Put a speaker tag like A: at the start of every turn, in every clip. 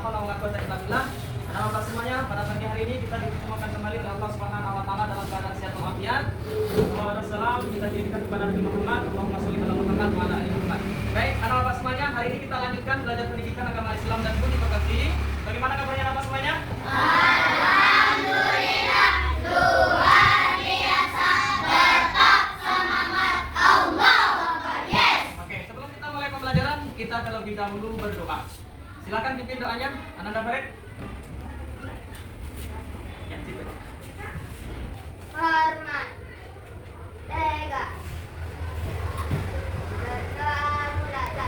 A: haula wala quwwata illa billah. Bapak semuanya, pada pagi hari ini kita dipertemukan kembali oleh Allah Subhanahu wa taala dalam keadaan sehat walafiat. Wassalam kita dirikan kepada Nabi Muhammad, Allahumma shalli ala Muhammad wa ala ali Muhammad. Baik, anak-anak semuanya, hari ini kita lanjutkan belajar pendidikan agama Islam dan budi pekerti. Bagaimana kabarnya anak semuanya?
B: Alhamdulillah, luar biasa, bertak semangat, Allahu Akbar, yes.
A: Oke, sebelum kita mulai pembelajaran, kita terlebih dahulu berdoa. Silakan pimpin doanya, Ananda Farid.
B: Hormat, tega, berdoa mulai.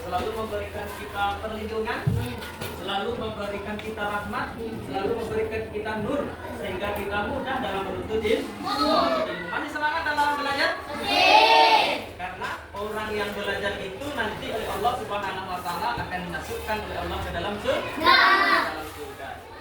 A: Selalu memberikan kita perlindungan, selalu memberikan kita rahmat, selalu memberikan kita nur, sehingga kita mudah dalam menuntut ilmu. Masih semangat dalam belajar? Karena orang yang belajar itu nanti oleh Allah Subhanahu wa taala akan dimasukkan oleh Allah ke dalam surga.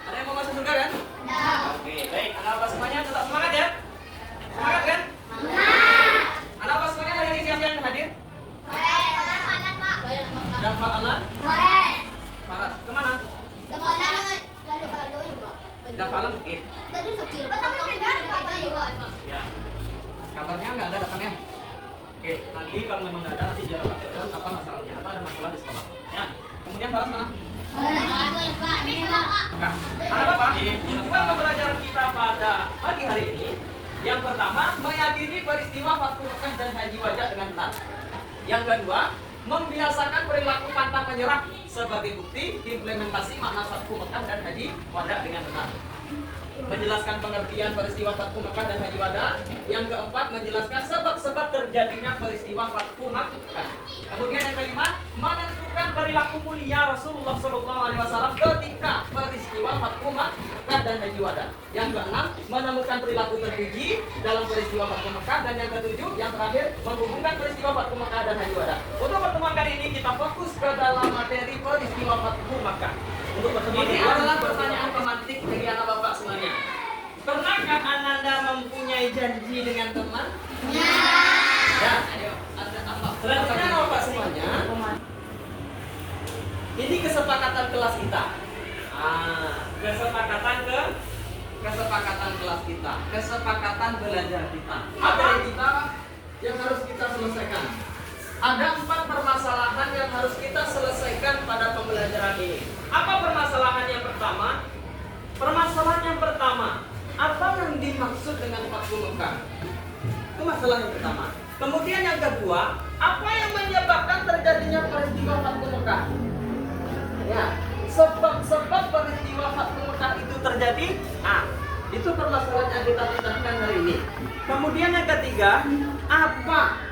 A: Ada yang mau masuk surga kan? Oke, baik. Anak-anak semuanya tetap semangat ya? Semangat kan? Anak-anak semuanya hari ini siapa yang hadir? Dan Pak Allah? Pak, kemana? Dan Pak Allah mungkin? Ya. Kabarnya nggak ada datangnya? Oke, nanti kalau memang nggak ada, nanti dia lakukan apa masalahnya, apa ada masalah di sekolah. Ya. Kemudian Pak mana? Nah, ada Pak? Tujuan pembelajaran kita pada pagi hari ini, yang pertama, meyakini peristiwa Fathu Mekah dan Haji Wada dengan benar. Yang kedua, membiasakan perilaku pantang menyerah sebagai bukti implementasi makna Fathu Mekah dan Haji Wada dengan benar. Menjelaskan pengertian peristiwa Fathu Mekah dan Haji Wada. Yang keempat, menjelaskan sebab-sebab terjadinya peristiwa Fathu Mekah. Kemudian yang kelima, menentukan perilaku mulia Rasulullah SAW ketika peristiwa Fathu Mekah dan Haji Wada. Yang keenam, menemukan perilaku terpuji dalam peristiwa Fathu Mekah. Dan yang ketujuh, yang terakhir, menghubungkan peristiwa Fathu Mekah dan Haji Wada. Untuk pertemuan kali ini kita fokus ke dalam materi peristiwa Fathu Mekah. Untuk pertemuan ini adalah pertanyaan pemantik bagi anak bapak semuanya. Pernahkah Ananda mempunyai janji dengan teman? Ya. Ayo, ada apa? Selanjutnya bapak semuanya. Ini kesepakatan kelas kita. Kesepakatan kelas kita, kesepakatan belajar kita. Materi kita yang harus kita selesaikan. Ada 4 permasalahan yang harus kita selesaikan pada pembelajaran ini. Apa permasalahan yang pertama? Permasalahan yang pertama, apa yang dimaksud dengan Fathu Mekah? Itu masalah yang pertama. Kemudian yang kedua, apa yang menyebabkan terjadinya peristiwa Fathu Mekah? Ya, sebab-sebab peristiwa Fathu Mekah itu terjadi. Itu permasalahan yang kita bicarakan hari ini. Kemudian yang ketiga, apa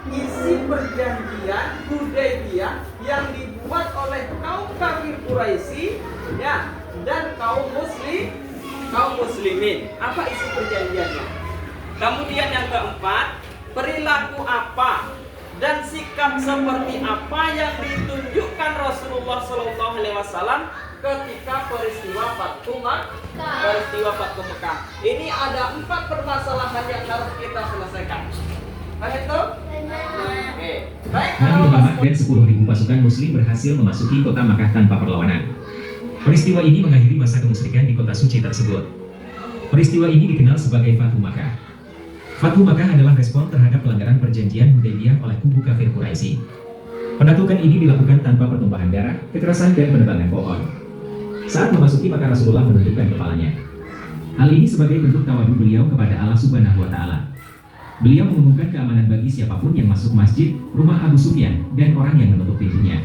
A: isi perjanjian Hudaybiyah yang dibuat dibuat oleh kaum kafir Quraisy ya dan kaum muslimin. Apa isi perjanjiannya? Kemudian yang keempat, perilaku apa dan sikap seperti apa yang ditunjukkan Rasulullah SAW ketika peristiwa Fathu Mekah. Ini ada 4 permasalahan yang harus kita selesaikan. Baik itu? Oke. Baik.
C: Nabi Muhammad dan 10.000 pasukan Muslim berhasil memasuki kota Makkah tanpa perlawanan. Peristiwa ini mengakhiri masa kemusyrikan di kota suci tersebut. Peristiwa ini dikenal sebagai Fathu Makkah. Fathu Makkah adalah respon terhadap pelanggaran perjanjian Hudaybiyah oleh kubu kafir Quraisy. Penaklukan ini dilakukan tanpa pertumpahan darah, kekerasan dan penebangan pohon. Saat memasuki Makkah, Rasulullah menundukkan kepalanya. Hal ini sebagai bentuk tawadu beliau kepada Allah Subhanahu wa Ta'ala. Beliau mengumumkan keamanan bagi siapapun yang masuk masjid, rumah Abu Sufyan, dan orang yang menutup pintunya.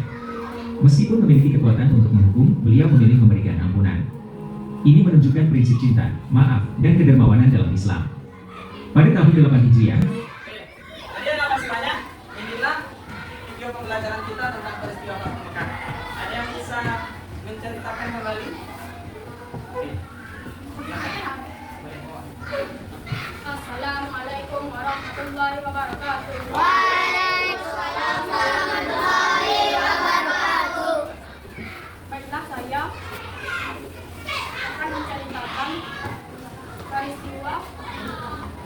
C: Meskipun memiliki kekuatan untuk menghukum, beliau memilih memberikan ampunan. Ini menunjukkan prinsip cinta, maaf, dan kedermawanan dalam Islam. Pada tahun 8 Hijriah,
A: Tadi ada apa banyak? Inilah video pembelajaran kita tentang peristiwa Fathu Mekah. Ada yang bisa menceritakan kembali?
D: Assalamualaikum warahmatullahi wabarakatuh.
B: Waalaikumsalam warahmatullahi wabarakatuh.
D: Baiklah, saya akan menceritakan peristiwa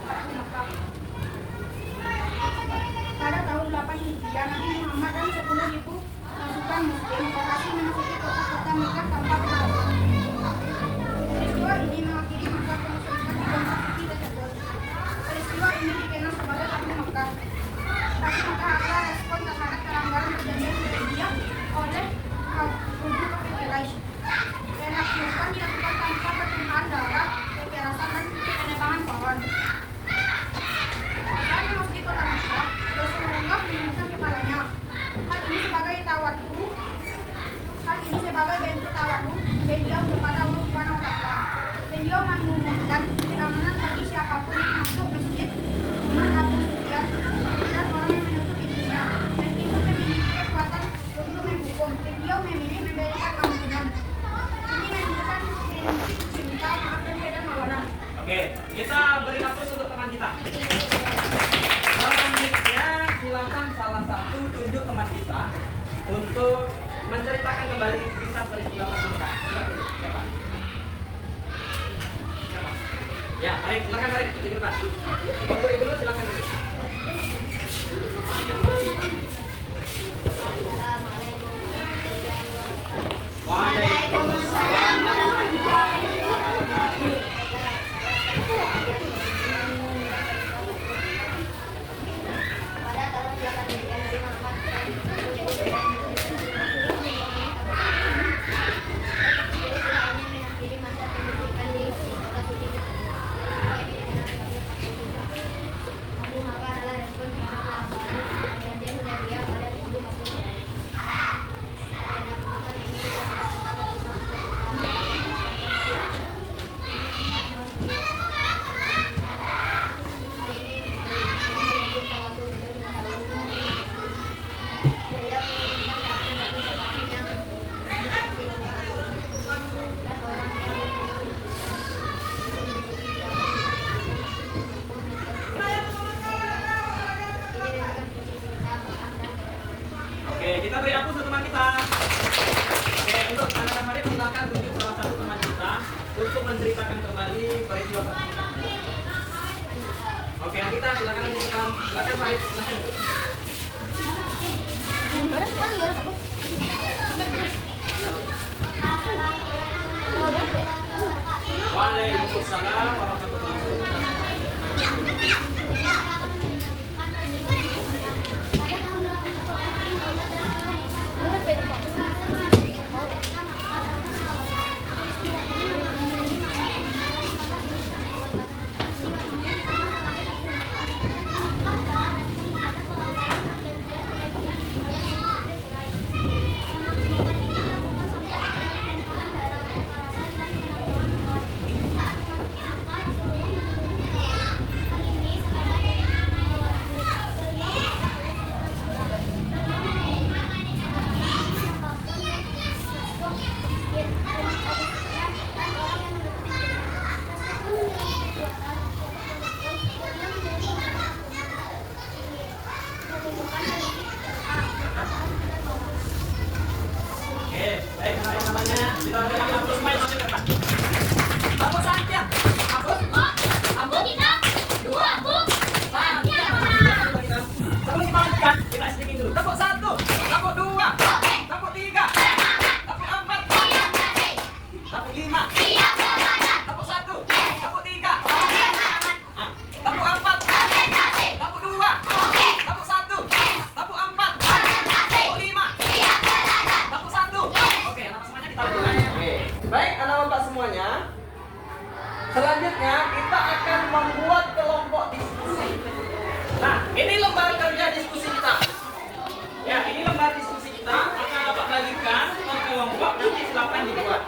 D: Fathu Mekah. Pada tahun 8 Hijriah, Nabi Muhammad dan 10.000 pasukan Muslim berhasil memasuki kota Mekah tanpa perlawanan. Peristiwa ini mengakhiri masa kemusyrikan di kota suci tersebut. Peristiwa ini dikenal sebagai Fathu Mekah. Fathu Mekah adalah respon terhadap pelanggaran perjanjian Hudaybiyah oleh kubu kafir Quraisy. Penaklukan dilakukan tanpa pertumpahan darah, kekerasan dan penebangan pohon. Saat memasuki kota Mekah, Rasulullah menundukkan kepalanya. Hal ini sebagai bentuk tawadu beliau kepada Allah Subhanahu wa Ta'ala. Beliau mengumumkan keamanan bagi siapapun yang masuk masjid, rumah Abu Sufyan, dan orang yang menutup pintunya. Meskipun memiliki kekuatan untuk menghukum, beliau memilih memberikan ampunan. Ini menunjukkan prinsip cinta, maaf, dan kedermawanan.
A: Oke, kita beri aplaus untuk teman kita. Selanjutnya, silakan salah satu tunjuk teman kita untuk menceritakan kembali kisah peristiwa Fathu Mekah. Siapa? Ya, baik, silakan tarik di depan. Untuk itu silakan. Waalaikumsalam warahmatullahi wabarakatuh.
B: Pada tahun 8 Hijriah, Nabi Muhammad dan 10.000 mengakhiri masa kemusyrikan di kota suci tersebut. Fathu Makkah adalah respon terhadap pelanggaran perjanjian Hudaybiyah oleh kubu kafir Quraisy. Penaklukan ini dilakukan
A: Oke, kita beri aplaus untuk teman kita. Oke, untuk anak-anak mari silakan tunjuk salah satu teman kita untuk menceritakan kembali peristiwa Fathu Mekah. Oke, kita silakan lanjutkan. Silakan Farid, silakan. Waalaikumsalam warahmatullahi wabarakatuh. Baik, anak bapak semuanya. Selanjutnya kita akan membuat kelompok diskusi. Nah, ini lembar kerja diskusi kita. Ya, ini lembar diskusi kita. Akan bapak bagikan ke kelompok, nanti silakan dibuat.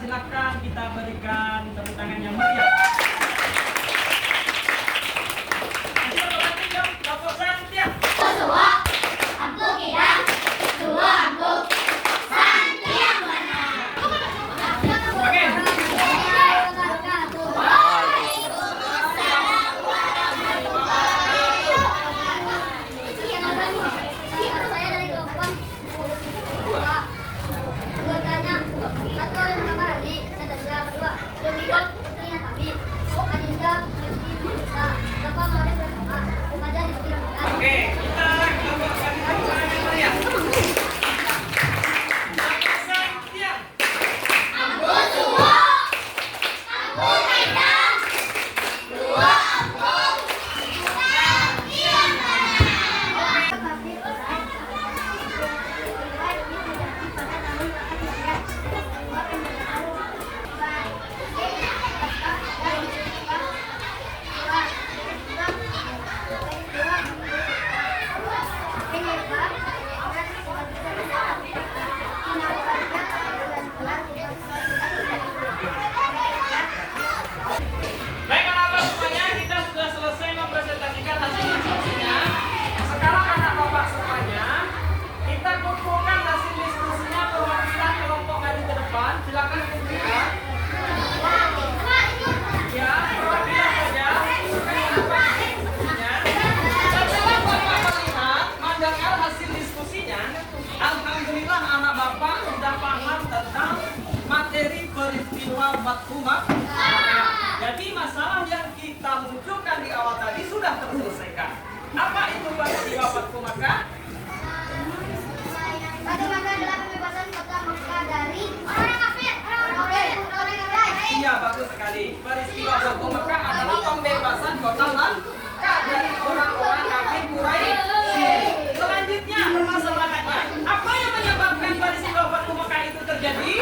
E: silakan kita berikan tepuk tangan yang meriah. Oke.
A: Ya, perwakilan saja. Setelah Bapak melihat, mendengar hasil diskusinya, alhamdulillah anak Bapak sudah paham tentang materi peristiwa Fathu Makkah. Jadi masalah yang kita munculkan di awal tadi sudah terselesaikan. Apa itu peristiwa Fathu Makkah?
B: Fathu Makkah adalah pembebasan kota Makkah dari orang kafir, orang Quraisy.
A: Iya, bagus sekali. Peristiwa Fathu Makkah adalah pembebasan kota Makkah dari orang-orang kafir Quraisy. Selanjutnya, permasalahannya, apa yang menyebabkan peristiwa Fathu Makkah itu terjadi?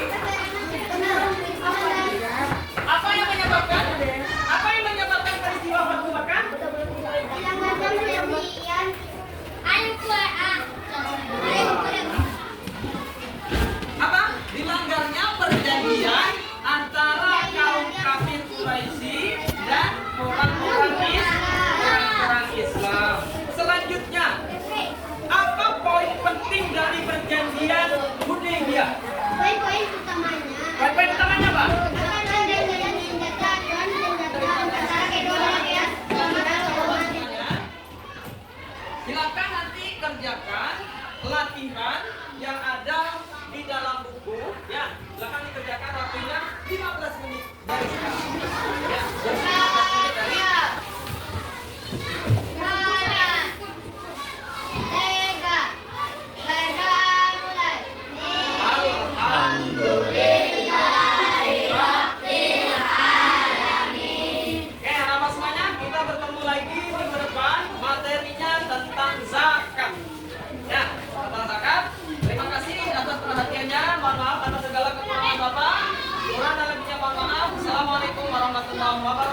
A: Apa yang menyebabkan? Apa yang menyebabkan peristiwa Fathu Makkah? Apa? Dilanggarnya perjanjian antara kaum kafir Quraisy dan orang-orang Islam. Selanjutnya, apa poin penting dari perjanjian Hudaybiyah?
B: Poin-poin utamanya
A: Poin utamanya apa? Silakan nanti kerjakan latihan yang ada di dalam buku. Ya, silakan dikerjakan waktunya 15 menit dari sekarang. Ya, jadi 15 menit dari Oke, harapan semuanya kita bertemu lagi minggu depan. Materinya tentang zakat. Ya, tentang zakat. Terima kasih atas perhatiannya. Mohon maaf atas segala kekurangan Bapak. Kurang dan lebihnya mohon maaf. Assalamualaikum warahmatullahi wabarakatuh.